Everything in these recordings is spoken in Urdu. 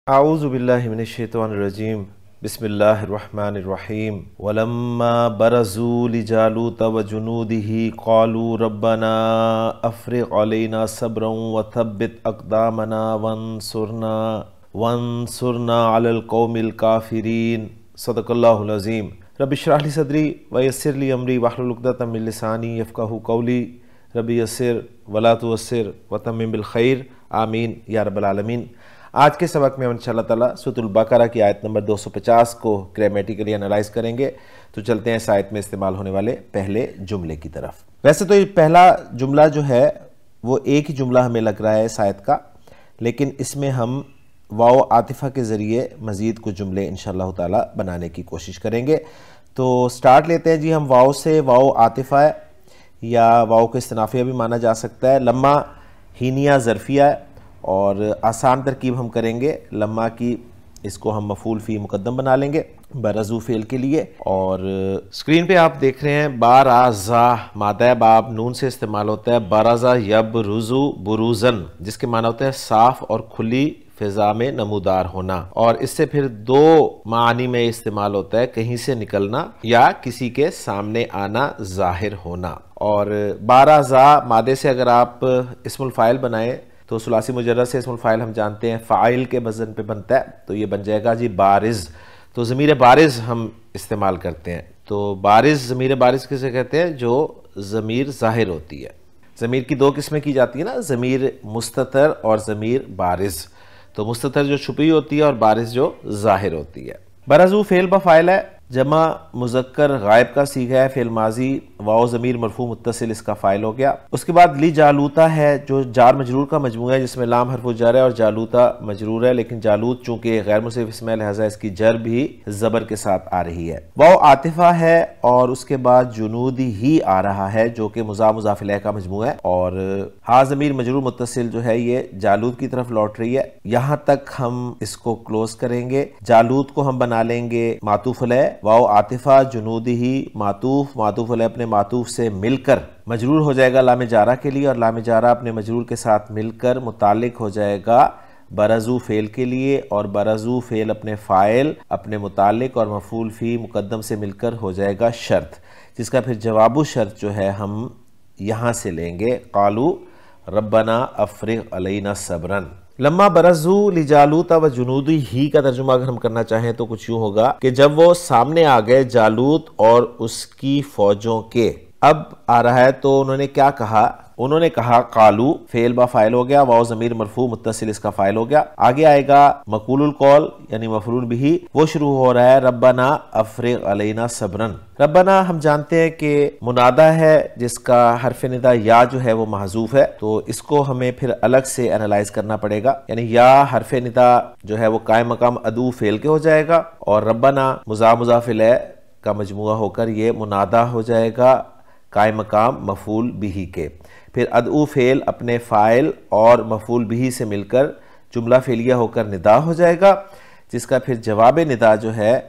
اعوذ باللہ من الشیطان الرجیم بسم اللہ الرحمن الرحیم ولما برزوا لجالوت وجنودہ قالوا ربنا افرغ علینا صبرا وثبت اقدامنا وانصرنا علی القوم الکافرین صدق اللہ العظیم رب اشرح لی صدری ویسر لی امری واحلل عقدۃ من لسانی یفقہوا قولی رب یسر ولا تعسر وتمم بالخیر آمین یا رب العالمین۔ آج کے سبق میں ہم انشاءاللہ تعالیٰ سورۃ البقرہ کی آیت نمبر 250 کو گرامیٹیکلی انالائز کریں گے۔ تو چلتے ہیں اس آیت میں استعمال ہونے والے پہلے جملے کی طرف۔ ویسے تو یہ پہلا جملہ جو ہے وہ ایک ہی جملہ ہمیں لگ رہا ہے اس آیت کا، لیکن اس میں ہم واو عاطفہ کے ذریعے مزید کچھ جملے انشاءاللہ تعالیٰ بنانے کی کوشش کریں گے۔ تو سٹارٹ لیتے ہیں جی ہم واو سے۔ واو عاطفہ ہے یا واو کو استنافیہ بھی مانا جا سکتا ہے۔ لما ہینیہ ظرفیہ ہے اور آسان ترکیب ہم کریں گے لما کی، اس کو ہم مفعول فی مقدم بنا لیں گے برزو فعل کے لیے۔ اور سکرین پہ آپ دیکھ رہے ہیں بارازا مادہ باب نون سے استعمال ہوتا ہے۔ بارازا یبرزو بروزن، جس کے معنی ہوتا ہے صاف اور کھلی فضا میں نمودار ہونا، اور اس سے پھر دو معنی میں استعمال ہوتا ہے، کہیں سے نکلنا یا کسی کے سامنے آنا، ظاہر ہونا۔ اور بارازا مادے سے اگر آپ اسم الفاعل بنائیں تو ثلاثی مجرد سے اسم الفاعل ہم جانتے ہیں فاعل کے وزن پہ بنتا ہے، تو یہ بن جائے گا جی بارز۔ تو ضمیر بارز ہم استعمال کرتے ہیں۔ تو بارز، ضمیر بارز کسے کہتے ہیں؟ جو ضمیر ظاہر ہوتی ہے۔ ضمیر کی دو قسمیں کی جاتی ہیں نا، ضمیر مستتر اور ضمیر بارز۔ تو مستتر جو چھپی ہوتی ہے اور بارز جو ظاہر ہوتی ہے۔ برزو فعل بفاعل ہے، جمع مذکر غائب کا صیغہ ہے، فعل ماضی، واو ضمیر مرفوع متصل اس کا فاعل ہو گیا۔ اس کے بعد لی جالوتا ہے جو جار مجرور کا مجموعہ ہے، جس میں لام حرف جر ہے اور جالوتا مجرور ہے، لیکن جالوت چونکہ غیر منصرف اسم ہے لہذا اس کی جر بھی زبر کے ساتھ آ رہی ہے۔ واو عاطفہ ہے اور اس کے بعد جنودی ہی آ رہا ہے جو کہ مضاف مضاف الیہ کا مجموعہ ہے، اور ہا ضمیر مجرور متصل جو ہے یہ جالوت کی طرف لوٹ رہی ہے۔ یہاں تک ہم اس کو کلوز کریں گے۔ جالوت کو ہم بنا لیں گے معطوف علیہ، واو عاطفہ جنودی ہی معطوف علیہ اپنے معطوف سے مل کر مجرور ہو جائے گا لام جارہ کے لیے، اور لام جارہ اپنے مجرور کے ساتھ مل کر متعلق ہو جائے گا برزو فعل کے لیے، اور برزو فعل اپنے فاعل اپنے متعلق اور مفعول فی مقدم سے مل کر ہو جائے گا شرط، جس کا پھر جواب شرط جو ہے ہم یہاں سے لیں گے قالو ربنا افرغ علینا صبرا۔ لما برزو لجالوت و جنودی ہی کا ترجمہ اگر ہم کرنا چاہیں تو کچھ یوں ہوگا کہ جب وہ سامنے آ گئے جالوت اور اس کی فوجوں کے۔ اب آ رہا ہے تو انہوں نے کیا کہا؟ انہوں نے کہا قالو فعل با فاعل ہو گیا، واو ضمیر مرفوع متصل اس کا فاعل ہو گیا۔ آگے آئے گا مقول القول یعنی مفعول بہ، وہ شروع ہو رہا ہے ربنا افرغ علینا صبرا۔ ربنا ہم جانتے ہیں کہ منادہ ہے جس کا حرف ندا یا جو ہے وہ محذوف ہے، تو اس کو ہمیں پھر الگ سے انالائز کرنا پڑے گا، یعنی یا حرف ندا جو ہے وہ قائم مقام ادعو فعل کے ہو جائے گا، اور ربنا مضاف مضاف الیہ کا مجموعہ ہو کر یہ منادہ ہو جائے گا قائم مقام مفعول بہ کے۔ پھر ادعو فعل اپنے فاعل اور مفعول بہ سے مل کر جملہ فعلیہ ہو کر ندا ہو جائے گا، جس کا پھر جواب ندا جو ہے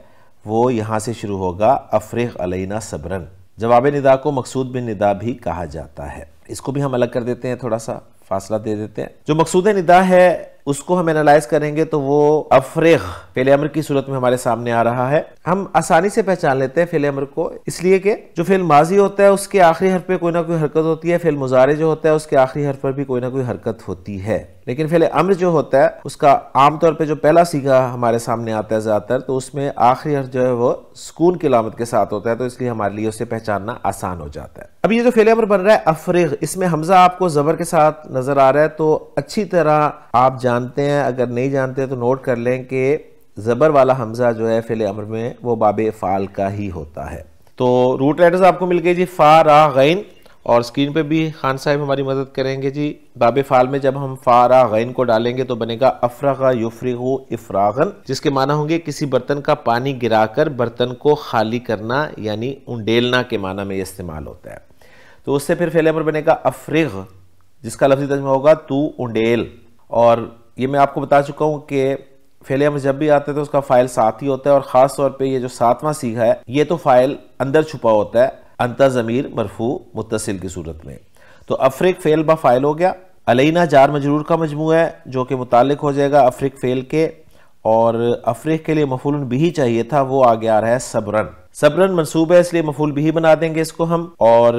وہ یہاں سے شروع ہوگا افرغ علینا صبرا۔ جواب ندا کو مقصود بن ندا بھی کہا جاتا ہے۔ اس کو بھی ہم الگ کر دیتے ہیں، تھوڑا سا فاصلہ دے دیتے ہیں۔ جو مقصود ندا ہے اس کو ہم انالائز کریں گے تو وہ افرغ فعل امر کی صورت میں ہمارے سامنے آ رہا ہے۔ ہم آسانی سے پہچان لیتے ہیں فعل امر کو، اس لیے کہ جو فعل ماضی ہوتا ہے اس کے آخری حرف پہ کوئی نہ کوئی حرکت ہوتی ہے، فعل مضارع جو ہوتا ہے اس کے آخری حرف پر بھی کوئی نہ کوئی حرکت ہوتی ہے، لیکن فعل امر جو ہوتا ہے اس کا عام طور پہ جو پہلا صیغہ ہمارے سامنے آتا ہے زیادہ تر، تو اس میں آخری حرف جو ہے وہ سکون کی علامت کے ساتھ ہوتا ہے، تو اس لیے ہمارے لیے اسے پہچاننا آسان ہو جاتا ہے۔ اب یہ جو فعل امر بن رہا ہے افرغ، اس میں حمزہ آپ کو زبر کے ساتھ نظر آ رہا ہے، تو اچھی طرح آپ جانتے ہیں، اگر نہیں جانتے تو نوٹ کر لیں کہ زبر والا حمزہ جو ہے فعل امر میں وہ باب افعال کا ہی ہوتا ہے۔ تو روٹ لیٹرز آپ کو مل گئی جی فا را غین، اور سکرین پہ بھی خان صاحب ہماری مدد کریں گے جی۔ باب افعال میں جب ہم فا را غین کو ڈالیں گے تو بنے گا افرغ یفرغ افراغن، جس کے معنی ہوں گے کسی برتن کا پانی گرا کر برتن کو خالی کرنا، یعنی انڈیلنا کے معنی میں یہ استعمال ہوتا ہے۔ تو اس سے پھر فعل امر بنے گا افرغ، جس کا لفظی ترجمہ ہوگا تو انڈیل۔ اور یہ میں آپ کو بتا چکا ہوں کہ فعل امر جب بھی آتا ہے تو اس کا فاعل ساتھ ہی ہوتا ہے، اور خاص طور پہ یہ جو ساتواں صیغہ ہے یہ تو فاعل اندر چھپا ہوتا ہے انت ضمیر مرفوع متصل کی صورت میں۔ تو افرغ فعل با فاعل ہو گیا، علینا جار مجرور کا مجموعہ ہے جو کہ متعلق ہو جائے گا افرغ فعل کے، اور افریق کے لیے مفعول بھی چاہیے تھا، وہ آگے آ رہا ہے صبرن۔ صبرن منصوب ہے اس لیے مفعول بھی بنا دیں گے اس کو ہم، اور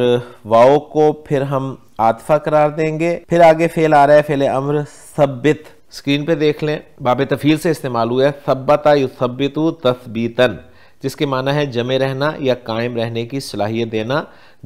واو کو پھر ہم عاطفہ قرار دیں گے۔ پھر آگے فعل آ رہا ہے فعل امر ثبت، اسکرین پہ دیکھ لیں، باب تفعیل سے استعمال ہوا ہے ثبت یثبت تثبیتاً، جس کے معنی ہے جمع رہنا یا قائم رہنے کی صلاحیت دینا،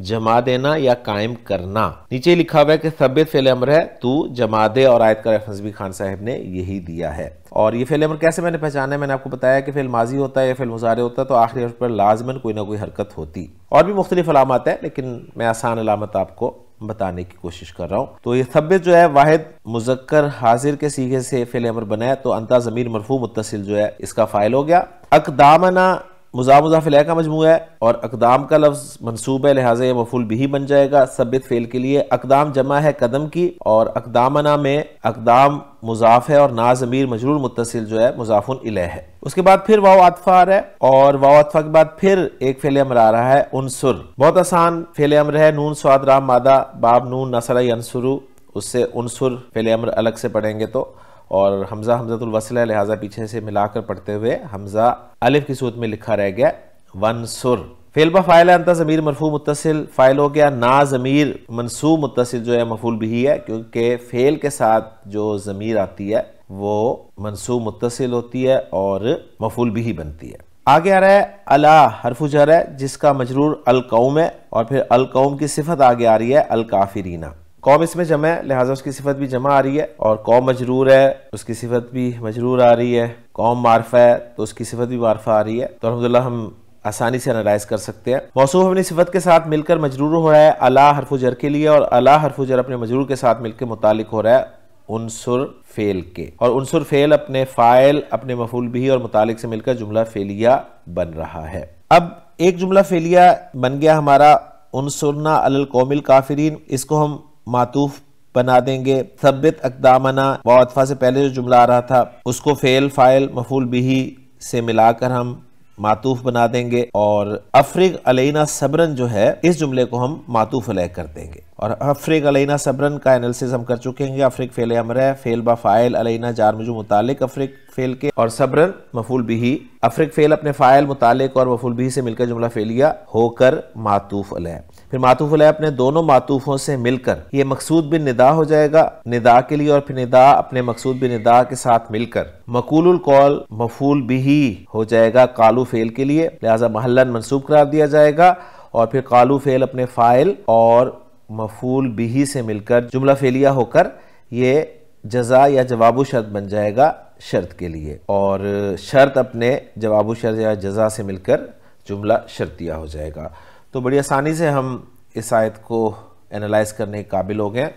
جما دینا یا قائم کرنا۔ نیچے لکھا ہوا ہے کہ ثبت فعل امر ہے، تو جما دے، اور آیت کا ریفرنس بھی خان صاحب نے یہی دیا ہے۔ اور یہ فعل امر کیسے میں نے پہچانا ہے؟ میں نے آپ کو بتایا کہ فعل ماضی ہوتا ہے یا فعل مضارع ہوتا ہے تو آخری حرف پر لازماً کوئی نہ کوئی حرکت ہوتی، اور بھی مختلف علامات ہیں لیکن میں آسان علامت آپ کو بتانے کی کوشش کر رہا ہوں۔ تو یہ ثبت جو ہے واحد مذکر حاضر کے صیغے سے فعل امر بنا ہے، تو انتا ضمیر مرفوع متصل جو ہے اس کا فاعل ہو گیا۔ اقدامنا مضاف مضاف الیہ کا مجموعہ ہے، اور اقدام کا لفظ منصوب ہے لہٰذا یہ مفعول بھی بن جائے گا ثبت فعل کے لیے۔ اقدام جمع ہے قدم کی، اور اقدامنا میں اقدام مضاف ہے اور نا ضمیر مجرور متصل جو ہے مضاف الیہ ہے۔ اس کے بعد پھر واو عطفہ آ رہا ہے، اور واو عطفہ کے بعد پھر ایک فعل امر آ رہا ہے انصر۔ بہت آسان فعل امر ہے، نون صاد رام مادہ باب نون نصر ینصرو، اس سے انصر فعل امر الگ سے پڑھیں گے تو، اور حمزہ حمزۃ الوصل ہے لہٰذا پیچھے سے ملا کر پڑھتے ہوئے حمزہ الف کی صورت میں لکھا رہ گیا ونصر۔ فعل با فاعل ہے، انتا ضمیر مرفوع متصل فاعل ہو گیا، نا ضمیر منصوب متصل جو ہے مفعول بھی ہے، کیونکہ فعل کے ساتھ جو ضمیر آتی ہے وہ منصوب متصل ہوتی ہے اور مفعول بھی بنتی ہے۔ آگے آ رہا ہے الا، حرف جر ہے جس کا مجرور القوم ہے، اور پھر القوم کی صفت آگے آ رہی ہے الکافرین۔ قوم اس میں جمع ہے لہٰذا اس کی صفت بھی جمع آ رہی ہے، اور قوم مجرور ہے اس کی صفت بھی مجرور آ رہی ہے، قوم معرفہ ہے تو اس کی صفت بھی معرفہ آ رہی ہے، تو الحمدللہ ہم آسانی سے انالائز کر سکتے ہیں۔ موصوف اپنی صفت کے ساتھ مل کر مجرور ہو رہا ہے الا حرف جر کے لیے، اور الا حرف جر اپنے مجرور کے ساتھ مل کے متعلق ہو رہا ہے انصر فعل کے، اور انصر فعل اپنے فاعل اپنے مفعول بھی اور متعلق سے مل کر جملہ فعلیہ بن رہا ہے۔ اب ایک جملہ فعلیہ بن گیا ہمارا انصرنا علی القوم الکافرین، اس کو ہم معطوف بنا دیں گے۔ ثبت اقدامنا واو عطفہ سے پہلے جو جملہ آ رہا تھا اس کو فعل فاعل مفعول بھی سے ملا کر ہم معطوف بنا دیں گے، اور افرغ علینا صبرن جو ہے اس جملے کو ہم معطوف علیہ کر دیں گے، اور افرغ علینا صبرن کا انالیسس ہم کر چکے ہیں۔ افرغ فعل امر ہے، فعل با فاعل، علینا جار مجرور متعلق افرغ فعل کے، اور صبرن مفعول بھی۔ افرغ فعل اپنے فاعل متعلق اور مفعول بھی سے مل کر جملہ فعلیہ ہو کر معطوف علیہ، پھر معطوف علیہ اپنے دونوں معطوفوں سے مل کر یہ مقصود بن ندا ہو جائے گا ندا کے لیے، اور پھر ندا اپنے مقصود بن ندا کے ساتھ مل کر مقول القول مفعول بھی ہو جائے گا قالو فعل کے لیے، لہذا محلاً منصوب قرار دیا جائے گا، اور پھر قالو فعل اپنے فاعل اور مفعول بھی سے مل کر جملہ فعلیہ ہو کر یہ جزا یا جواب و شرط بن جائے گا شرط کے لیے، اور شرط اپنے جواب و شرط یا جزا سے مل کر جملہ شرطیہ ہو جائے گا۔ تو بڑی آسانی سے ہم اس آیت کو انالائز کرنے کے قابل ہو گئے۔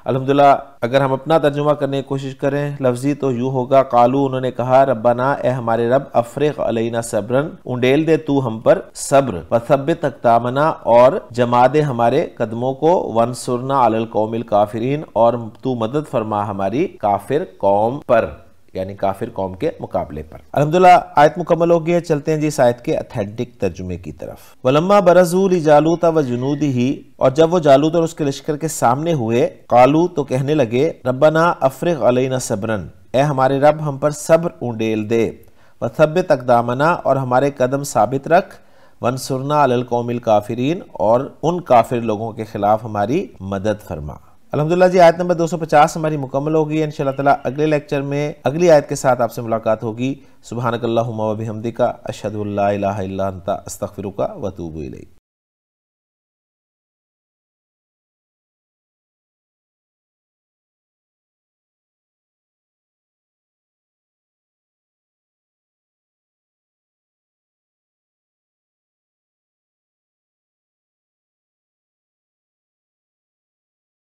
الحمدللہ اگر ہم اپنا ترجمہ کرنے کی کوشش کریں لفظی تو یوں ہوگا، قالو انہوں نے کہا، ربنا اے ہمارے رب، افرغ علینا صبرن اونڈیل دے تو ہم پر صبر، وثبت اقدامنا اور جما دے ہمارے قدموں کو، وانصرنا علی القوم الکافرین اور تو مدد فرما ہماری کافر قوم پر، یعنی کافر قوم کے مقابلے پر۔ الحمدللہ آیت مکمل ہو گئی ہے، چلتے ہیں جی اس آیت کے اتھینٹک ترجمے کی طرف۔ وَلَمَّا بَرَزُوا لِجَالُوتَ وَجُنُودِهِ، اور جب وہ جالوت اور اس کے لشکر کے سامنے ہوئے، قالو تو کہنے لگے، ربنا افرغ علینا صبرن، اے ہمارے رب ہم پر صبر اونڈیل دے، وثبت اقدامنا اور ہمارے قدم ثابت رکھ، وانصرنا علی القوم الکافرین اور ان کافر لوگوں کے خلاف ہماری مدد فرما۔ الحمدللہ جی آیت نمبر 250 ہماری مکمل ہوگی، انشاءاللہ تعالی اگلے لیکچر میں اگلی آیت کے ساتھ آپ سے ملاقات ہوگی۔ سبحانک اللہم و بحمدک، اشہد ان لا الہ الا انت، استغفرک و اتوب الیک۔